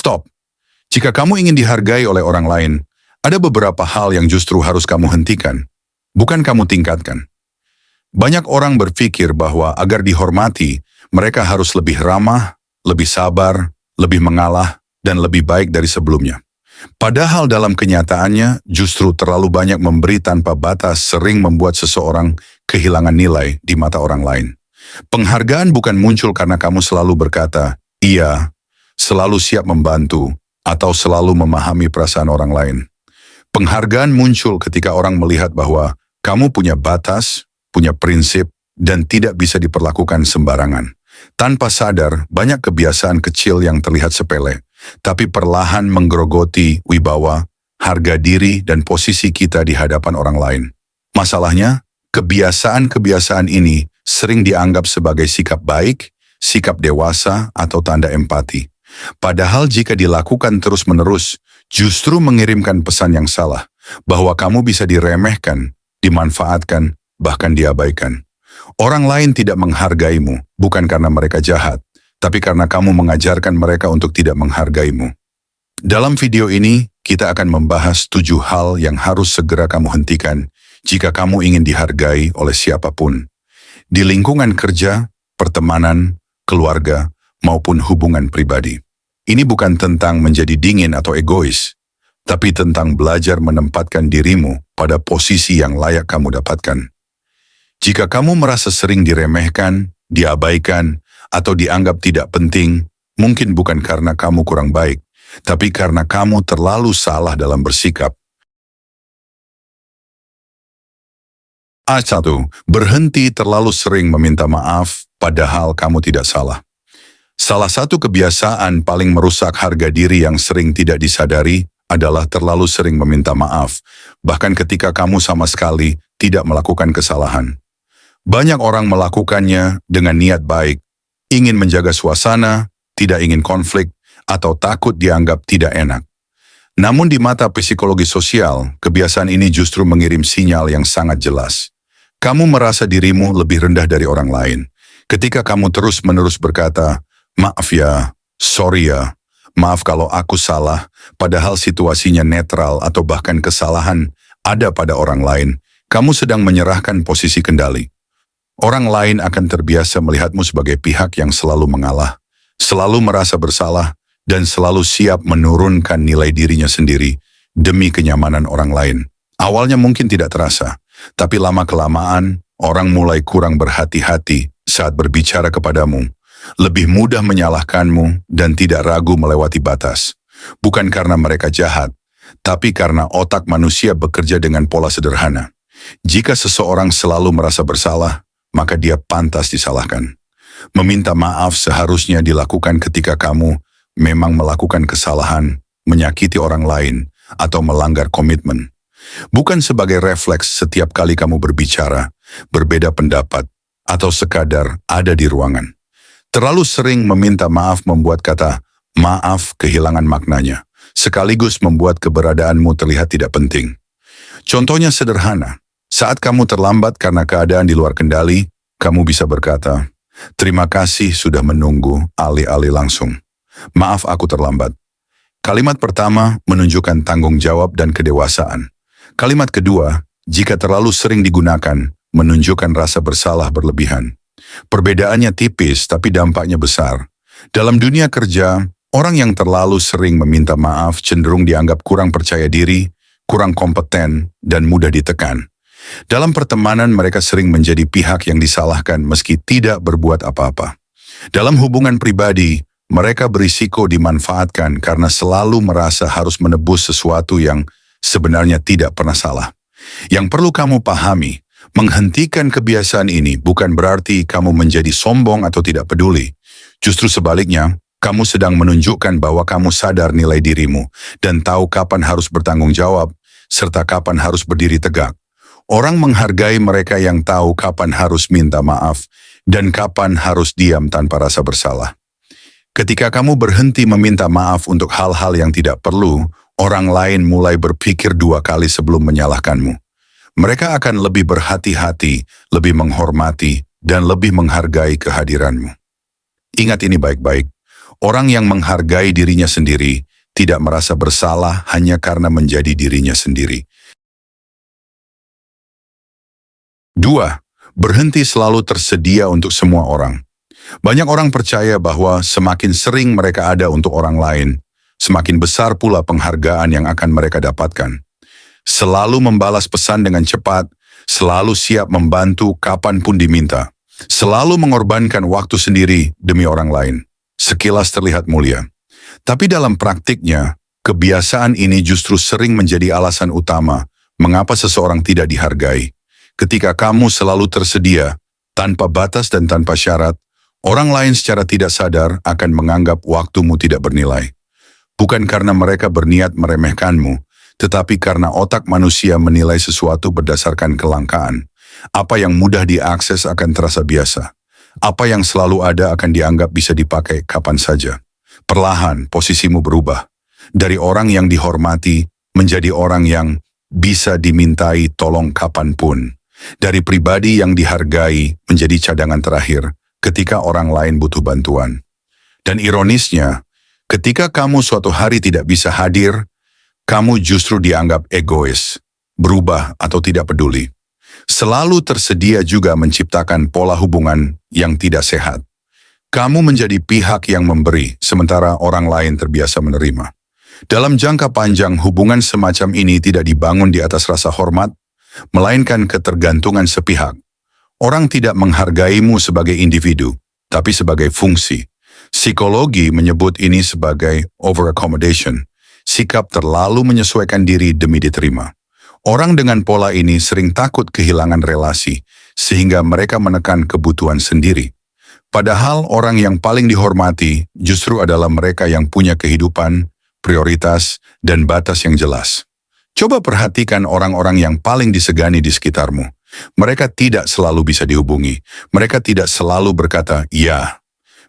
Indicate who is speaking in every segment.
Speaker 1: Stop. Jika kamu ingin dihargai oleh orang lain, ada beberapa hal yang justru harus kamu hentikan, bukan kamu tingkatkan. Banyak orang berpikir bahwa agar dihormati, mereka harus lebih ramah, lebih sabar, lebih mengalah, dan lebih baik dari sebelumnya. Padahal dalam kenyataannya, justru terlalu banyak memberi tanpa batas sering membuat seseorang kehilangan nilai di mata orang lain. Penghargaan bukan muncul karena kamu selalu berkata, iya, selalu siap membantu, atau selalu memahami perasaan orang lain. Penghargaan muncul ketika orang melihat bahwa kamu punya batas, punya prinsip, dan tidak bisa diperlakukan sembarangan. Tanpa sadar, banyak kebiasaan kecil yang terlihat sepele, tapi perlahan menggerogoti wibawa, harga diri, dan posisi kita di hadapan orang lain. Masalahnya, kebiasaan-kebiasaan ini sering dianggap sebagai sikap baik, sikap dewasa, atau tanda empati. Padahal jika dilakukan terus-menerus, justru mengirimkan pesan yang salah, bahwa kamu bisa diremehkan, dimanfaatkan, bahkan diabaikan. Orang lain tidak menghargaimu, bukan karena mereka jahat, tapi karena kamu mengajarkan mereka untuk tidak menghargaimu. Dalam video ini, kita akan membahas 7 hal yang harus segera kamu hentikan jika kamu ingin dihargai oleh siapapun. Di lingkungan kerja, pertemanan, keluarga, maupun hubungan pribadi. Ini bukan tentang menjadi dingin atau egois, tapi tentang belajar menempatkan dirimu pada posisi yang layak kamu dapatkan. Jika kamu merasa sering diremehkan, diabaikan, atau dianggap tidak penting, mungkin bukan karena kamu kurang baik, tapi karena kamu terlalu salah dalam bersikap. A1. Berhenti terlalu sering meminta maaf, padahal kamu tidak salah. Salah satu kebiasaan paling merusak harga diri yang sering tidak disadari adalah terlalu sering meminta maaf, bahkan ketika kamu sama sekali tidak melakukan kesalahan. Banyak orang melakukannya dengan niat baik, ingin menjaga suasana, tidak ingin konflik, atau takut dianggap tidak enak. Namun di mata psikologi sosial, kebiasaan ini justru mengirim sinyal yang sangat jelas. Kamu merasa dirimu lebih rendah dari orang lain. Ketika kamu terus-menerus berkata, maaf ya, sorry ya, maaf kalau aku salah, padahal situasinya netral atau bahkan kesalahan ada pada orang lain, kamu sedang menyerahkan posisi kendali. Orang lain akan terbiasa melihatmu sebagai pihak yang selalu mengalah, selalu merasa bersalah, dan selalu siap menurunkan nilai dirinya sendiri demi kenyamanan orang lain. Awalnya mungkin tidak terasa, tapi lama-kelamaan orang mulai kurang berhati-hati saat berbicara kepadamu, lebih mudah menyalahkanmu dan tidak ragu melewati batas. Bukan karena mereka jahat, tapi karena otak manusia bekerja dengan pola sederhana. Jika seseorang selalu merasa bersalah, maka dia pantas disalahkan. Meminta maaf seharusnya dilakukan ketika kamu memang melakukan kesalahan, menyakiti orang lain, atau melanggar komitmen. Bukan sebagai refleks setiap kali kamu berbicara, berbeda pendapat, atau sekadar ada di ruangan. Terlalu sering meminta maaf membuat kata maaf kehilangan maknanya, sekaligus membuat keberadaanmu terlihat tidak penting. Contohnya sederhana. Saat kamu terlambat karena keadaan di luar kendali, kamu bisa berkata, terima kasih sudah menunggu, alih-alih langsung. Maaf aku terlambat. Kalimat pertama menunjukkan tanggung jawab dan kedewasaan. Kalimat kedua, jika terlalu sering digunakan, menunjukkan rasa bersalah berlebihan. Perbedaannya tipis tapi dampaknya besar. Dalam dunia kerja, orang yang terlalu sering meminta maaf cenderung dianggap kurang percaya diri, kurang kompeten, dan mudah ditekan. Dalam pertemanan mereka sering menjadi pihak yang disalahkan meski tidak berbuat apa-apa. Dalam hubungan pribadi, mereka berisiko dimanfaatkan karena selalu merasa harus menebus sesuatu yang sebenarnya tidak pernah salah. Yang perlu kamu pahami, menghentikan kebiasaan ini bukan berarti kamu menjadi sombong atau tidak peduli. Justru sebaliknya, kamu sedang menunjukkan bahwa kamu sadar nilai dirimu dan tahu kapan harus bertanggung jawab, serta kapan harus berdiri tegak. Orang menghargai mereka yang tahu kapan harus minta maaf dan kapan harus diam tanpa rasa bersalah. Ketika kamu berhenti meminta maaf untuk hal-hal yang tidak perlu, orang lain mulai berpikir 2 kali sebelum menyalahkanmu. Mereka akan lebih berhati-hati, lebih menghormati, dan lebih menghargai kehadiranmu. Ingat ini baik-baik. Orang yang menghargai dirinya sendiri tidak merasa bersalah hanya karena menjadi dirinya sendiri. 2. Berhenti selalu tersedia untuk semua orang. Banyak orang percaya bahwa semakin sering mereka ada untuk orang lain, semakin besar pula penghargaan yang akan mereka dapatkan. Selalu membalas pesan dengan cepat, selalu siap membantu kapanpun diminta, selalu mengorbankan waktu sendiri demi orang lain. Sekilas terlihat mulia. Tapi dalam praktiknya, kebiasaan ini justru sering menjadi alasan utama mengapa seseorang tidak dihargai. Ketika kamu selalu tersedia, tanpa batas dan tanpa syarat, orang lain secara tidak sadar akan menganggap waktumu tidak bernilai. Bukan karena mereka berniat meremehkanmu, tetapi karena otak manusia menilai sesuatu berdasarkan kelangkaan. Apa yang mudah diakses akan terasa biasa. Apa yang selalu ada akan dianggap bisa dipakai kapan saja. Perlahan posisimu berubah. Dari orang yang dihormati menjadi orang yang bisa dimintai tolong kapanpun. Dari pribadi yang dihargai menjadi cadangan terakhir ketika orang lain butuh bantuan. Dan ironisnya, ketika kamu suatu hari tidak bisa hadir, kamu justru dianggap egois, berubah atau tidak peduli. Selalu tersedia juga menciptakan pola hubungan yang tidak sehat. Kamu menjadi pihak yang memberi, sementara orang lain terbiasa menerima. Dalam jangka panjang, hubungan semacam ini tidak dibangun di atas rasa hormat, melainkan ketergantungan sepihak. Orang tidak menghargaimu sebagai individu, tapi sebagai fungsi. Psikologi menyebut ini sebagai over-accommodation, sikap terlalu menyesuaikan diri demi diterima. Orang dengan pola ini sering takut kehilangan relasi, sehingga mereka menekan kebutuhan sendiri. Padahal orang yang paling dihormati justru adalah mereka yang punya kehidupan, prioritas, dan batas yang jelas. Coba perhatikan orang-orang yang paling disegani di sekitarmu. Mereka tidak selalu bisa dihubungi. Mereka tidak selalu berkata, "Ya."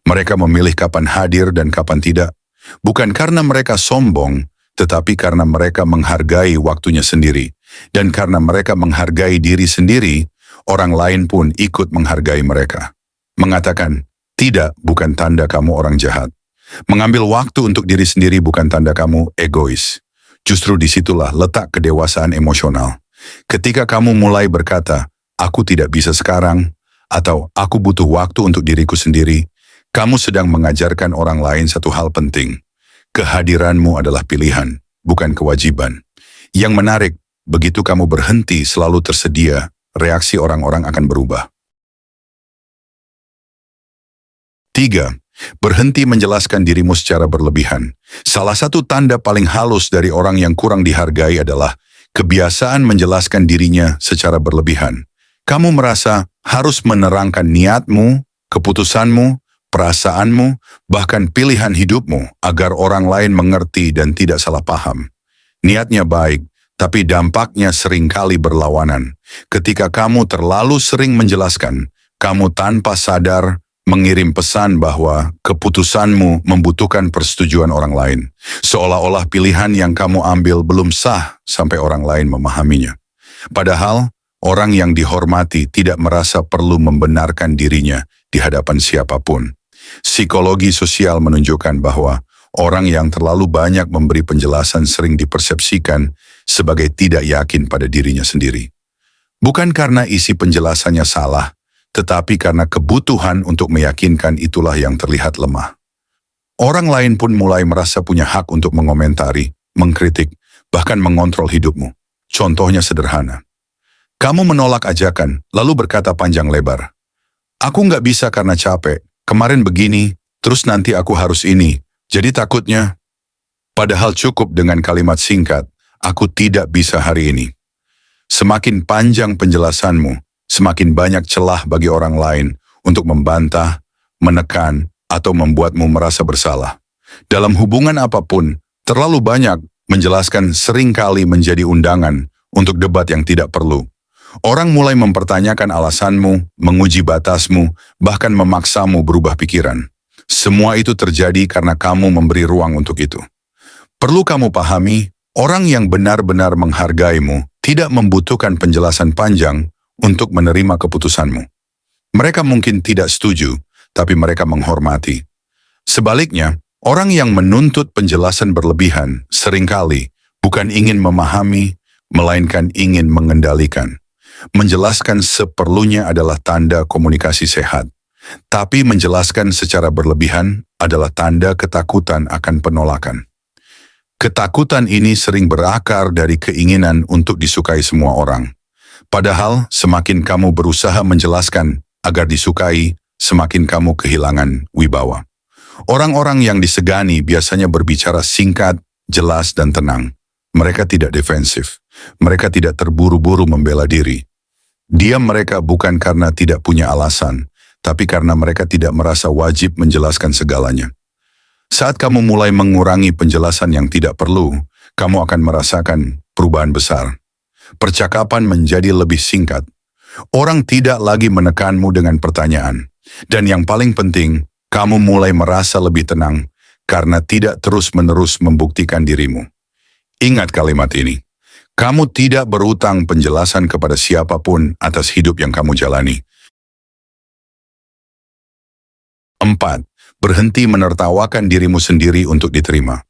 Speaker 1: Mereka memilih kapan hadir dan kapan tidak. Bukan karena mereka sombong, tetapi karena mereka menghargai waktunya sendiri. Dan karena mereka menghargai diri sendiri, orang lain pun ikut menghargai mereka. Mengatakan, "Tidak" bukan tanda kamu orang jahat. Mengambil waktu untuk diri sendiri bukan tanda kamu egois. Justru disitulah letak kedewasaan emosional. Ketika kamu mulai berkata, "Aku tidak bisa sekarang," atau "Aku butuh waktu untuk diriku sendiri," kamu sedang mengajarkan orang lain satu hal penting. Kehadiranmu adalah pilihan, bukan kewajiban. Yang menarik, begitu kamu berhenti selalu tersedia, reaksi orang-orang akan berubah. 3. Berhenti menjelaskan dirimu secara berlebihan. Salah satu tanda paling halus dari orang yang kurang dihargai adalah kebiasaan menjelaskan dirinya secara berlebihan. Kamu merasa harus menerangkan niatmu, keputusanmu, perasaanmu, bahkan pilihan hidupmu agar orang lain mengerti dan tidak salah paham. Niatnya baik, tapi dampaknya seringkali berlawanan. Ketika kamu terlalu sering menjelaskan, kamu tanpa sadar mengirim pesan bahwa keputusanmu membutuhkan persetujuan orang lain. Seolah-olah pilihan yang kamu ambil belum sah sampai orang lain memahaminya. Padahal, orang yang dihormati tidak merasa perlu membenarkan dirinya di hadapan siapapun. Psikologi sosial menunjukkan bahwa orang yang terlalu banyak memberi penjelasan sering dipersepsikan sebagai tidak yakin pada dirinya sendiri. Bukan karena isi penjelasannya salah, tetapi karena kebutuhan untuk meyakinkan itulah yang terlihat lemah. Orang lain pun mulai merasa punya hak untuk mengomentari, mengkritik, bahkan mengontrol hidupmu. Contohnya sederhana. Kamu menolak ajakan, lalu berkata panjang lebar, "Aku nggak bisa karena capek, kemarin begini, terus nanti aku harus ini, jadi takutnya." Padahal cukup dengan kalimat singkat, "Aku tidak bisa hari ini." Semakin panjang penjelasanmu, semakin banyak celah bagi orang lain untuk membantah, menekan, atau membuatmu merasa bersalah. Dalam hubungan apapun, terlalu banyak menjelaskan seringkali menjadi undangan untuk debat yang tidak perlu. Orang mulai mempertanyakan alasanmu, menguji batasmu, bahkan memaksamu berubah pikiran. Semua itu terjadi karena kamu memberi ruang untuk itu. Perlu kamu pahami, orang yang benar-benar menghargaimu tidak membutuhkan penjelasan panjang untuk menerima keputusanmu. Mereka mungkin tidak setuju, tapi mereka menghormati. Sebaliknya, Orang yang menuntut penjelasan berlebihan seringkali bukan ingin memahami, melainkan ingin mengendalikan. Menjelaskan seperlunya adalah tanda komunikasi sehat, tapi menjelaskan secara berlebihan adalah tanda ketakutan akan penolakan. Ketakutan ini sering berakar dari keinginan untuk disukai semua orang. Padahal semakin kamu berusaha menjelaskan agar disukai, semakin kamu kehilangan wibawa. Orang-orang yang disegani biasanya berbicara singkat, jelas, dan tenang. Mereka tidak defensif. Mereka tidak terburu-buru membela diri. Diam mereka bukan karena tidak punya alasan, tapi karena mereka tidak merasa wajib menjelaskan segalanya. Saat kamu mulai mengurangi penjelasan yang tidak perlu, kamu akan merasakan perubahan besar. Percakapan menjadi lebih singkat. Orang tidak lagi menekanmu dengan pertanyaan. Dan yang paling penting, kamu mulai merasa lebih tenang karena tidak terus-menerus membuktikan dirimu. Ingat kalimat ini. Kamu tidak berutang penjelasan kepada siapapun atas hidup yang kamu jalani. 4. Berhenti menertawakan dirimu sendiri untuk diterima.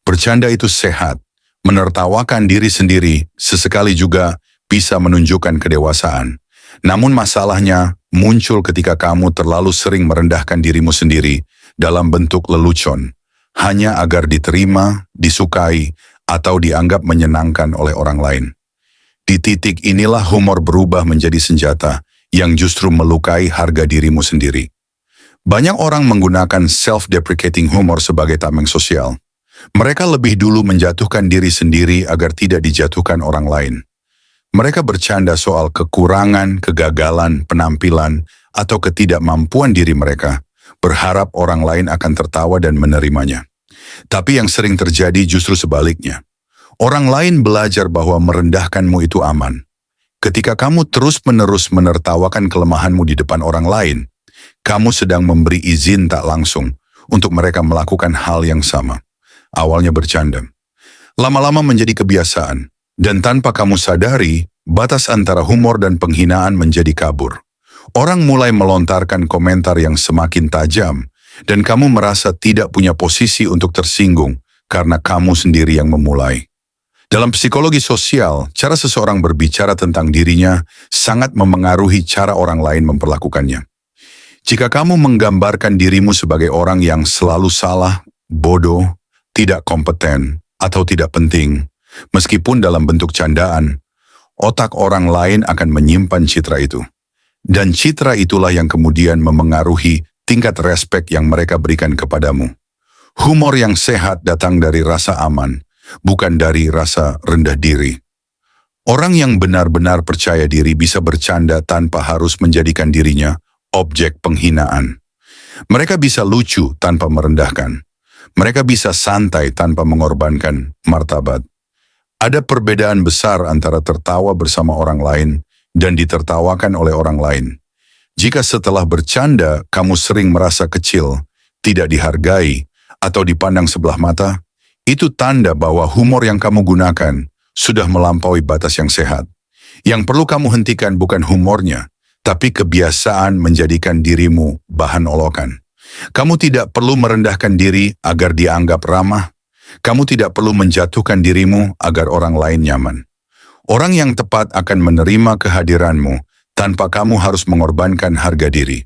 Speaker 1: Bercanda itu sehat. Menertawakan diri sendiri sesekali juga bisa menunjukkan kedewasaan. Namun masalahnya muncul ketika kamu terlalu sering merendahkan dirimu sendiri dalam bentuk lelucon, hanya agar diterima, disukai, atau dianggap menyenangkan oleh orang lain. Di titik inilah humor berubah menjadi senjata yang justru melukai harga dirimu sendiri. Banyak orang menggunakan self-deprecating humor sebagai tameng sosial. Mereka lebih dulu menjatuhkan diri sendiri agar tidak dijatuhkan orang lain. Mereka bercanda soal kekurangan, kegagalan, penampilan, atau ketidakmampuan diri mereka, berharap orang lain akan tertawa dan menerimanya. Tapi yang sering terjadi justru sebaliknya. Orang lain belajar bahwa merendahkanmu itu aman. Ketika kamu terus-menerus menertawakan kelemahanmu di depan orang lain, kamu sedang memberi izin tak langsung untuk mereka melakukan hal yang sama. Awalnya bercanda. Lama-lama menjadi kebiasaan, dan tanpa kamu sadari, batas antara humor dan penghinaan menjadi kabur. Orang mulai melontarkan komentar yang semakin tajam, dan kamu merasa tidak punya posisi untuk tersinggung karena kamu sendiri yang memulai. Dalam psikologi sosial, cara seseorang berbicara tentang dirinya sangat memengaruhi cara orang lain memperlakukannya. Jika kamu menggambarkan dirimu sebagai orang yang selalu salah, bodoh, tidak kompeten, atau tidak penting, meskipun dalam bentuk candaan, otak orang lain akan menyimpan citra itu. Dan citra itulah yang kemudian memengaruhi tingkat respek yang mereka berikan kepadamu. Humor yang sehat datang dari rasa aman, bukan dari rasa rendah diri. Orang yang benar-benar percaya diri bisa bercanda tanpa harus menjadikan dirinya objek penghinaan. Mereka bisa lucu tanpa merendahkan. Mereka bisa santai tanpa mengorbankan martabat. Ada perbedaan besar antara tertawa bersama orang lain dan ditertawakan oleh orang lain. Jika setelah bercanda kamu sering merasa kecil, tidak dihargai, atau dipandang sebelah mata, itu tanda bahwa humor yang kamu gunakan sudah melampaui batas yang sehat. Yang perlu kamu hentikan bukan humornya, tapi kebiasaan menjadikan dirimu bahan olokan. Kamu tidak perlu merendahkan diri agar dianggap ramah. Kamu tidak perlu menjatuhkan dirimu agar orang lain nyaman. Orang yang tepat akan menerima kehadiranmu tanpa kamu harus mengorbankan harga diri.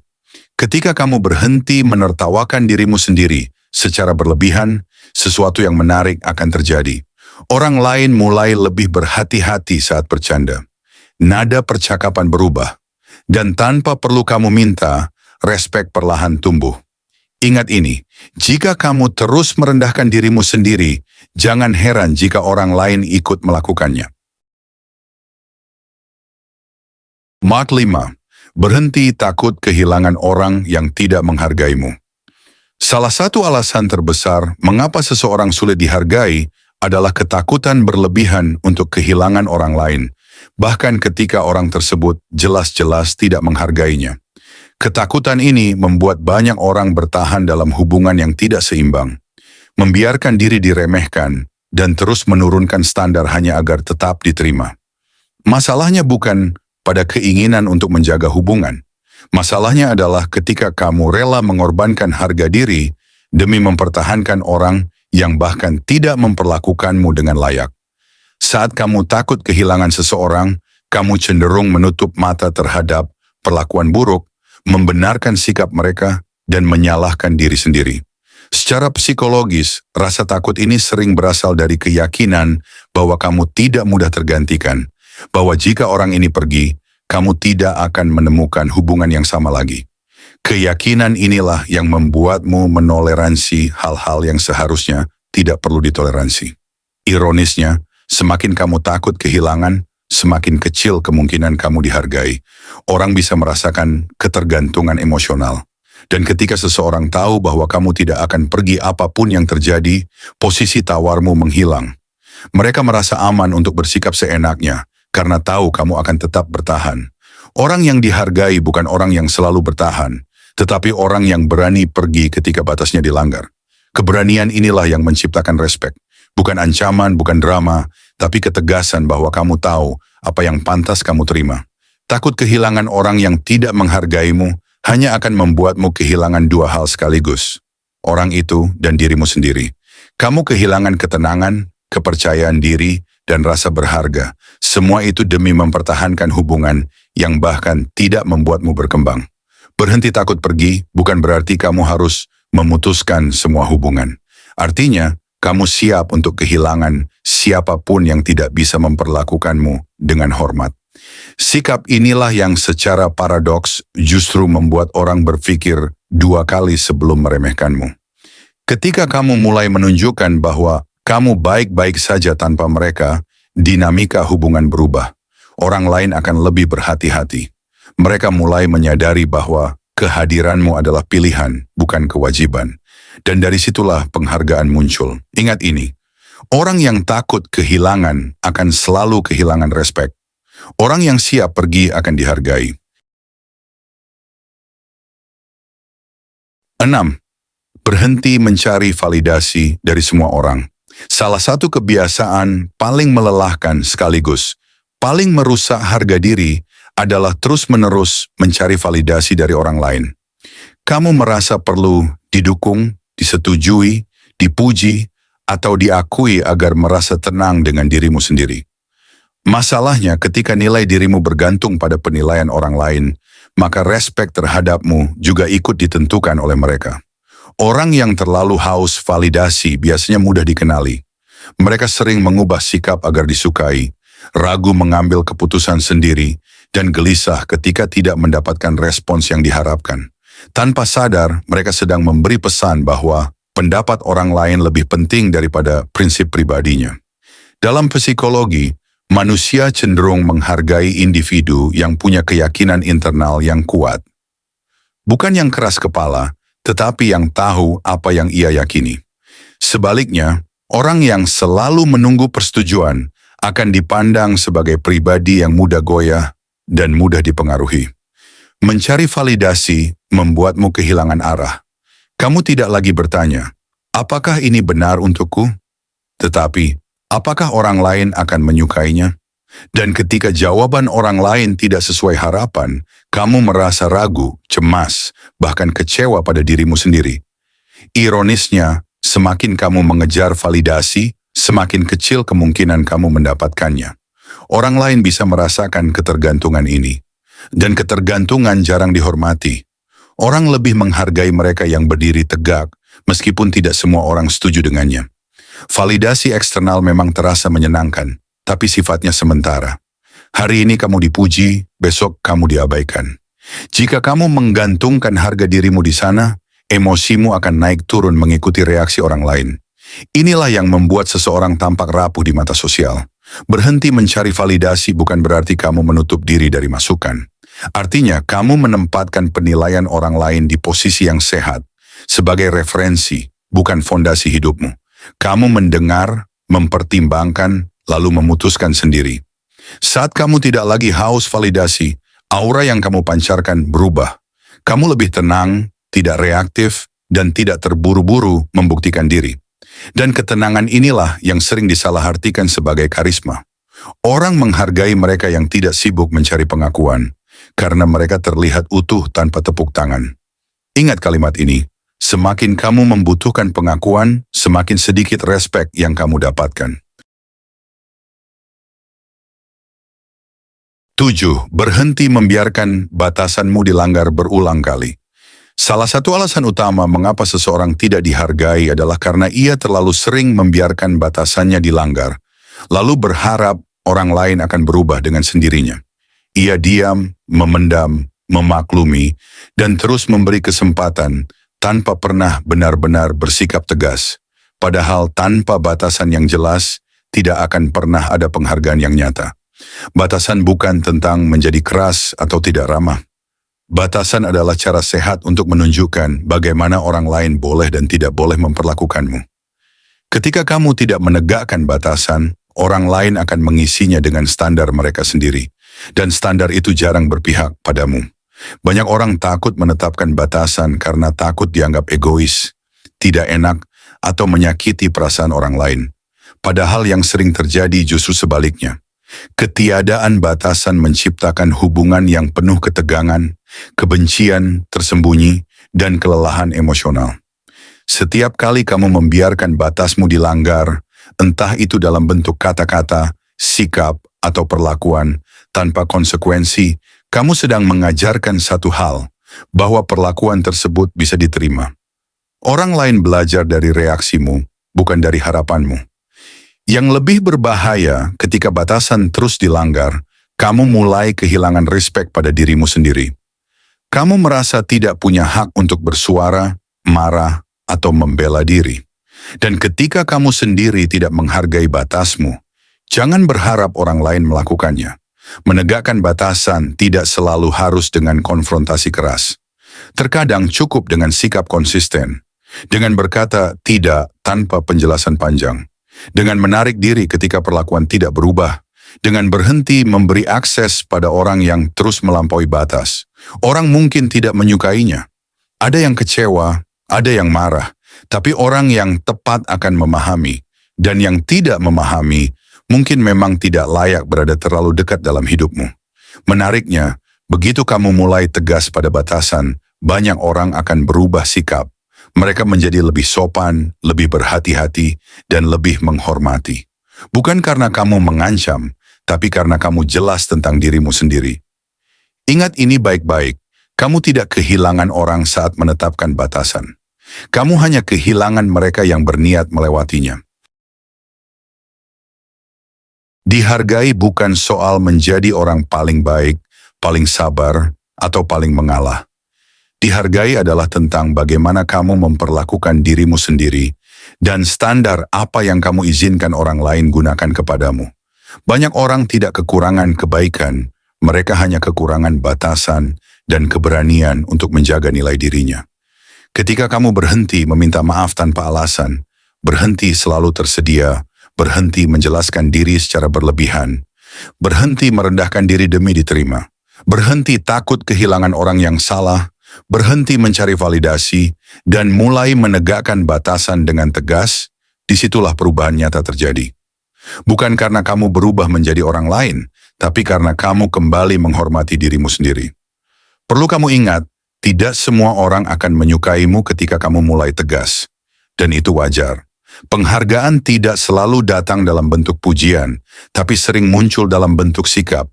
Speaker 1: Ketika kamu berhenti menertawakan dirimu sendiri secara berlebihan, sesuatu yang menarik akan terjadi. Orang lain mulai lebih berhati-hati saat bercanda. Nada percakapan berubah. Dan tanpa perlu kamu minta, respek perlahan tumbuh. Ingat ini, jika kamu terus merendahkan dirimu sendiri, jangan heran jika orang lain ikut melakukannya. Mark 5. Berhenti takut kehilangan orang yang tidak menghargaimu. Salah satu alasan terbesar mengapa seseorang sulit dihargai adalah ketakutan berlebihan untuk kehilangan orang lain, bahkan ketika orang tersebut jelas-jelas tidak menghargainya. Ketakutan ini membuat banyak orang bertahan dalam hubungan yang tidak seimbang, membiarkan diri diremehkan, dan terus menurunkan standar hanya agar tetap diterima. Masalahnya bukan pada keinginan untuk menjaga hubungan. Masalahnya adalah ketika kamu rela mengorbankan harga diri demi mempertahankan orang yang bahkan tidak memperlakukanmu dengan layak. Saat kamu takut kehilangan seseorang, kamu cenderung menutup mata terhadap perlakuan buruk, membenarkan sikap mereka, dan menyalahkan diri sendiri. Secara psikologis, rasa takut ini sering berasal dari keyakinan bahwa kamu tidak mudah tergantikan, bahwa jika orang ini pergi, kamu tidak akan menemukan hubungan yang sama lagi. Keyakinan inilah yang membuatmu menoleransi hal-hal yang seharusnya tidak perlu ditoleransi. Ironisnya, semakin kamu takut kehilangan, semakin kecil kemungkinan kamu dihargai. Orang bisa merasakan ketergantungan emosional. Dan ketika seseorang tahu bahwa kamu tidak akan pergi apapun yang terjadi, posisi tawarmu menghilang. Mereka merasa aman untuk bersikap seenaknya, karena tahu kamu akan tetap bertahan. Orang yang dihargai bukan orang yang selalu bertahan, tetapi orang yang berani pergi ketika batasnya dilanggar. Keberanian inilah yang menciptakan respek. Bukan ancaman, bukan drama, tapi ketegasan bahwa kamu tahu apa yang pantas kamu terima. Takut kehilangan orang yang tidak menghargaimu hanya akan membuatmu kehilangan dua hal sekaligus. Orang itu dan dirimu sendiri. Kamu kehilangan ketenangan, kepercayaan diri, dan rasa berharga. Semua itu demi mempertahankan hubungan yang bahkan tidak membuatmu berkembang. Berhenti takut pergi bukan berarti kamu harus memutuskan semua hubungan. Artinya, kamu siap untuk kehilangan siapapun yang tidak bisa memperlakukanmu dengan hormat. Sikap inilah yang secara paradoks justru membuat orang berpikir dua kali sebelum meremehkanmu. Ketika kamu mulai menunjukkan bahwa kamu baik-baik saja tanpa mereka, dinamika hubungan berubah. Orang lain akan lebih berhati-hati. Mereka mulai menyadari bahwa kehadiranmu adalah pilihan, bukan kewajiban. Dan dari situlah penghargaan muncul. Ingat ini, orang yang takut kehilangan akan selalu kehilangan respek. Orang yang siap pergi akan dihargai. 6. Berhenti mencari validasi dari semua orang. Salah satu kebiasaan paling melelahkan sekaligus paling merusak harga diri adalah terus-menerus mencari validasi dari orang lain. Kamu merasa perlu didukung, disetujui, dipuji, atau diakui agar merasa tenang dengan dirimu sendiri. Masalahnya ketika nilai dirimu bergantung pada penilaian orang lain, maka respek terhadapmu juga ikut ditentukan oleh mereka. Orang yang terlalu haus validasi biasanya mudah dikenali. Mereka sering mengubah sikap agar disukai, ragu mengambil keputusan sendiri, dan gelisah ketika tidak mendapatkan respons yang diharapkan. Tanpa sadar, mereka sedang memberi pesan bahwa pendapat orang lain lebih penting daripada prinsip pribadinya. Dalam psikologi, manusia cenderung menghargai individu yang punya keyakinan internal yang kuat. Bukan yang keras kepala, tetapi yang tahu apa yang ia yakini. Sebaliknya, orang yang selalu menunggu persetujuan akan dipandang sebagai pribadi yang mudah goyah dan mudah dipengaruhi. Mencari validasi membuatmu kehilangan arah. Kamu tidak lagi bertanya, apakah ini benar untukku? Tetapi, apakah orang lain akan menyukainya? Dan ketika jawaban orang lain tidak sesuai harapan, kamu merasa ragu, cemas, bahkan kecewa pada dirimu sendiri. Ironisnya, semakin kamu mengejar validasi, semakin kecil kemungkinan kamu mendapatkannya. Orang lain bisa merasakan ketergantungan ini. Dan ketergantungan jarang dihormati. Orang lebih menghargai mereka yang berdiri tegak, meskipun tidak semua orang setuju dengannya. Validasi eksternal memang terasa menyenangkan, tapi sifatnya sementara. Hari ini kamu dipuji, besok kamu diabaikan. Jika kamu menggantungkan harga dirimu di sana, emosimu akan naik turun mengikuti reaksi orang lain. Inilah yang membuat seseorang tampak rapuh di mata sosial. Berhenti mencari validasi bukan berarti kamu menutup diri dari masukan. Artinya, kamu menempatkan penilaian orang lain di posisi yang sehat, sebagai referensi, bukan fondasi hidupmu. Kamu mendengar, mempertimbangkan, lalu memutuskan sendiri. Saat kamu tidak lagi haus validasi, aura yang kamu pancarkan berubah. Kamu lebih tenang, tidak reaktif, dan tidak terburu-buru membuktikan diri. Dan ketenangan inilah yang sering disalahartikan sebagai karisma. Orang menghargai mereka yang tidak sibuk mencari pengakuan, karena mereka terlihat utuh tanpa tepuk tangan. Ingat kalimat ini, Semakin kamu membutuhkan pengakuan, semakin sedikit respek yang kamu dapatkan. 7. Berhenti membiarkan batasanmu dilanggar berulang kali. Salah satu alasan utama mengapa seseorang tidak dihargai adalah karena ia terlalu sering membiarkan batasannya dilanggar, lalu berharap orang lain akan berubah dengan sendirinya. Ia diam, memendam, memaklumi, dan terus memberi kesempatan tanpa pernah benar-benar bersikap tegas. Padahal tanpa batasan yang jelas, tidak akan pernah ada penghargaan yang nyata. Batasan bukan tentang menjadi keras atau tidak ramah. Batasan adalah cara sehat untuk menunjukkan bagaimana orang lain boleh dan tidak boleh memperlakukanmu. Ketika kamu tidak menegakkan batasan, orang lain akan mengisinya dengan standar mereka sendiri, dan standar itu jarang berpihak padamu. Banyak orang takut menetapkan batasan karena takut dianggap egois, tidak enak, atau menyakiti perasaan orang lain. Padahal yang sering terjadi justru sebaliknya. Ketiadaan batasan menciptakan hubungan yang penuh ketegangan, kebencian tersembunyi, dan kelelahan emosional. Setiap kali kamu membiarkan batasmu dilanggar, entah itu dalam bentuk kata-kata, sikap, atau perlakuan, tanpa konsekuensi, kamu sedang mengajarkan satu hal, bahwa perlakuan tersebut bisa diterima. Orang lain belajar dari reaksimu, bukan dari harapanmu. Yang lebih berbahaya ketika batasan terus dilanggar, kamu mulai kehilangan respek pada dirimu sendiri. Kamu merasa tidak punya hak untuk bersuara, marah, atau membela diri. Dan ketika kamu sendiri tidak menghargai batasmu, jangan berharap orang lain melakukannya. Menegakkan batasan tidak selalu harus dengan konfrontasi keras. Terkadang cukup dengan sikap konsisten, dengan berkata tidak tanpa penjelasan panjang, dengan menarik diri ketika perlakuan tidak berubah, dengan berhenti memberi akses pada orang yang terus melampaui batas. Orang mungkin tidak menyukainya. Ada yang kecewa, ada yang marah, tapi orang yang tepat akan memahami, dan yang tidak memahami mungkin memang tidak layak berada terlalu dekat dalam hidupmu. Menariknya, begitu kamu mulai tegas pada batasan, banyak orang akan berubah sikap. Mereka menjadi lebih sopan, lebih berhati-hati, dan lebih menghormati. Bukan karena kamu mengancam, tapi karena kamu jelas tentang dirimu sendiri. Ingat ini baik-baik, kamu tidak kehilangan orang saat menetapkan batasan. Kamu hanya kehilangan mereka yang berniat melewatinya. Dihargai bukan soal menjadi orang paling baik, paling sabar, atau paling mengalah. Dihargai adalah tentang bagaimana kamu memperlakukan dirimu sendiri dan standar apa yang kamu izinkan orang lain gunakan kepadamu. Banyak orang tidak kekurangan kebaikan, mereka hanya kekurangan batasan dan keberanian untuk menjaga nilai dirinya. Ketika kamu berhenti meminta maaf tanpa alasan, berhenti selalu tersedia, berhenti menjelaskan diri secara berlebihan, berhenti merendahkan diri demi diterima, berhenti takut kehilangan orang yang salah, berhenti mencari validasi, dan mulai menegakkan batasan dengan tegas, disitulah perubahan nyata terjadi. Bukan karena kamu berubah menjadi orang lain, tapi karena kamu kembali menghormati dirimu sendiri. Perlu kamu ingat, tidak semua orang akan menyukaimu ketika kamu mulai tegas, dan itu wajar. Penghargaan tidak selalu datang dalam bentuk pujian, tapi sering muncul dalam bentuk sikap.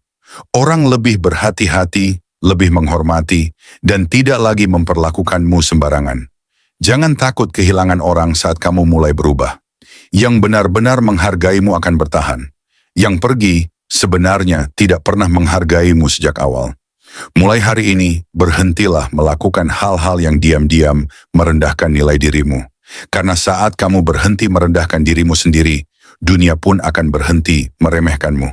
Speaker 1: Orang lebih berhati-hati, lebih menghormati, dan tidak lagi memperlakukanmu sembarangan. Jangan takut kehilangan orang saat kamu mulai berubah. Yang benar-benar menghargaimu akan bertahan. Yang pergi sebenarnya tidak pernah menghargaimu sejak awal. Mulai hari ini, berhentilah melakukan hal-hal yang diam-diam merendahkan nilai dirimu. Karena saat kamu berhenti merendahkan dirimu sendiri, dunia pun akan berhenti meremehkanmu.